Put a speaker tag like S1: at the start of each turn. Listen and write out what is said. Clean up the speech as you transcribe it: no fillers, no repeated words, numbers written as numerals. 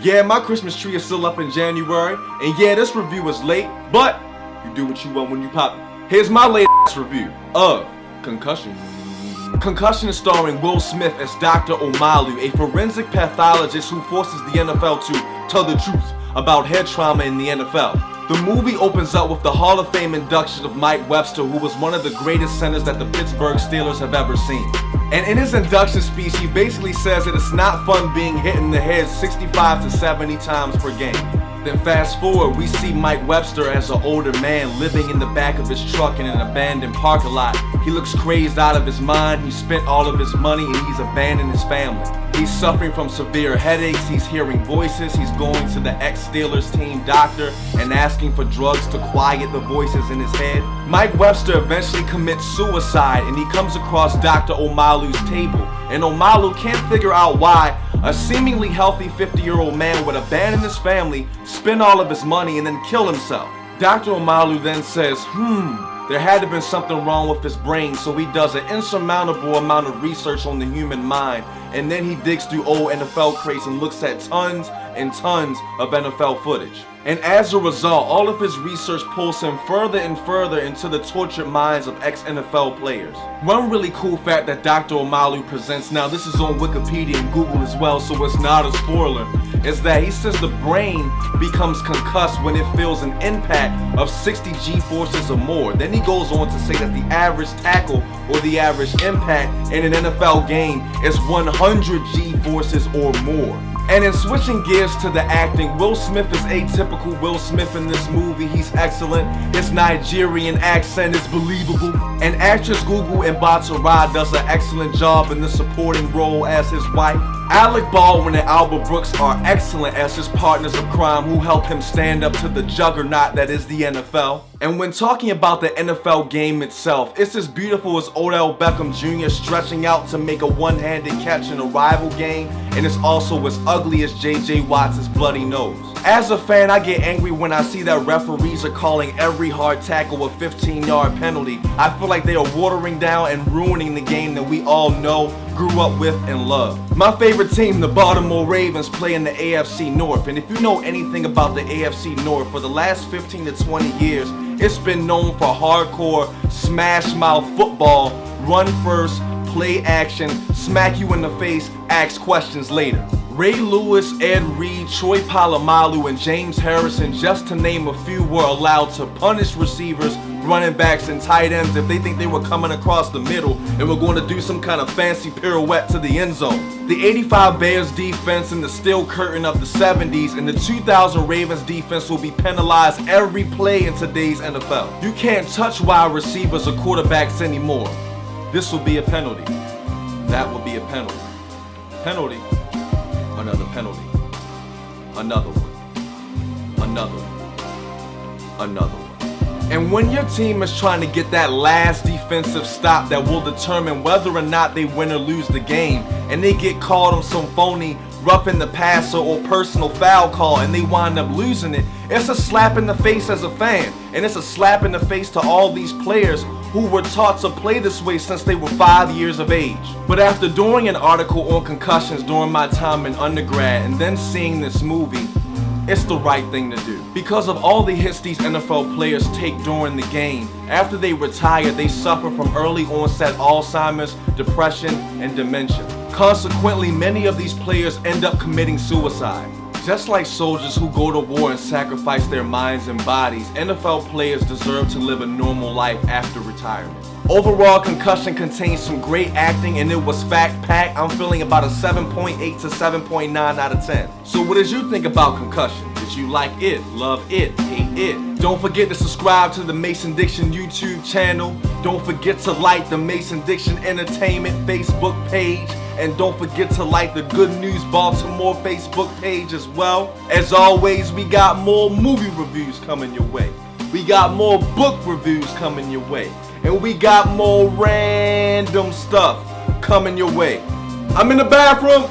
S1: Yeah, my Christmas tree is still up in January, and yeah, this review is late, but you do what you want when you pop it. Here's my latest review of Concussion. Concussion is starring Will Smith as Dr. Omalu, a forensic pathologist who forces the NFL to tell the truth about head trauma in the NFL. The movie opens up with the Hall of Fame induction of Mike Webster, who was one of the greatest centers that the Pittsburgh Steelers have ever seen. And in his induction speech, he basically says that it's not fun being hit in the head 65 to 70 times per game. Then fast forward, we see Mike Webster as an older man living in the back of his truck in an abandoned parking lot. He looks crazed out of his mind, he spent all of his money, and he's abandoned his family. He's suffering from severe headaches, he's hearing voices, he's going to the ex-Steelers team doctor and asking for drugs to quiet the voices in his head. Mike Webster eventually commits suicide and he comes across Dr. Omalu's table. And Omalu can't figure out why a seemingly healthy 50-year-old man would abandon his family, spend all of his money, and then kill himself. Dr. Omalu then says, there had to have been something wrong with his brain, so he does an insurmountable amount of research on the human mind, and then he digs through old NFL crates and looks at tons and tons of NFL footage. And as a result, all of his research pulls him further and further into the tortured minds of ex-NFL players. One really cool fact that Dr. Omalu presents, now this is on Wikipedia and Google as well, so it's not a spoiler, is that he says the brain becomes concussed when it feels an impact of 60 G-forces or more. Then he goes on to say that the average tackle or the average impact in an NFL game is 100 G-forces or more. And in switching gears to the acting, Will Smith is atypical Will Smith in this movie. He's excellent. His Nigerian accent is believable. And actress Gugu Mbatha-Raw does an excellent job in the supporting role as his wife. Alec Baldwin and Albert Brooks are excellent as his partners of crime who help him stand up to the juggernaut that is the NFL. And when talking about the NFL game itself, it's as beautiful as Odell Beckham Jr. stretching out to make a one-handed catch in a rival game, and it's also as ugly as J.J. Watt's bloody nose. As a fan, I get angry when I see that referees are calling every hard tackle a 15-yard penalty. I feel like they are watering down and ruining the game that we all know, grew up with, and love. My favorite team, the Baltimore Ravens, play in the AFC North, and if you know anything about the AFC North, for the last 15 to 20 years, it's been known for hardcore smash mouth football, run first, play action, smack you in the face, ask questions later. Ray Lewis, Ed Reed, Troy Polamalu, and James Harrison, just to name a few, were allowed to punish receivers, running backs, and tight ends if they think they were coming across the middle and were going to do some kind of fancy pirouette to the end zone. The 85 Bears defense and the steel curtain of the 70s and the 2000 Ravens defense will be penalized every play in today's NFL. You can't touch wide receivers or quarterbacks anymore. This will be a penalty. That will be a penalty. Penalty. Another penalty. Another one. Another one. Another one. And when your team is trying to get that last defensive stop that will determine whether or not they win or lose the game, and they get caught on some phony roughing the passer or personal foul call and they wind up losing it, it's a slap in the face as a fan, and it's a slap in the face to all these players who were taught to play this way since they were 5 years of age. But after doing an article on concussions during my time in undergrad and then seeing this movie, it's the right thing to do. Because of all the hits these NFL players take during the game, after they retire, they suffer from early onset Alzheimer's, depression, and dementia. Consequently, many of these players end up committing suicide. Just like soldiers who go to war and sacrifice their minds and bodies, NFL players deserve to live a normal life after retirement. Overall, Concussion contains some great acting and it was fact-packed. I'm feeling about a 7.8 to 7.9 out of 10. So what did you think about Concussion? Did you like it, love it, hate it? Don't forget to subscribe to the Mason Diction YouTube channel. Don't forget to like the Mason Diction Entertainment Facebook page. And don't forget to like the Good News Baltimore Facebook page as well. As always, we got more movie reviews coming your way. We got more book reviews coming your way. And we got more random stuff coming your way. I'm in the bathroom.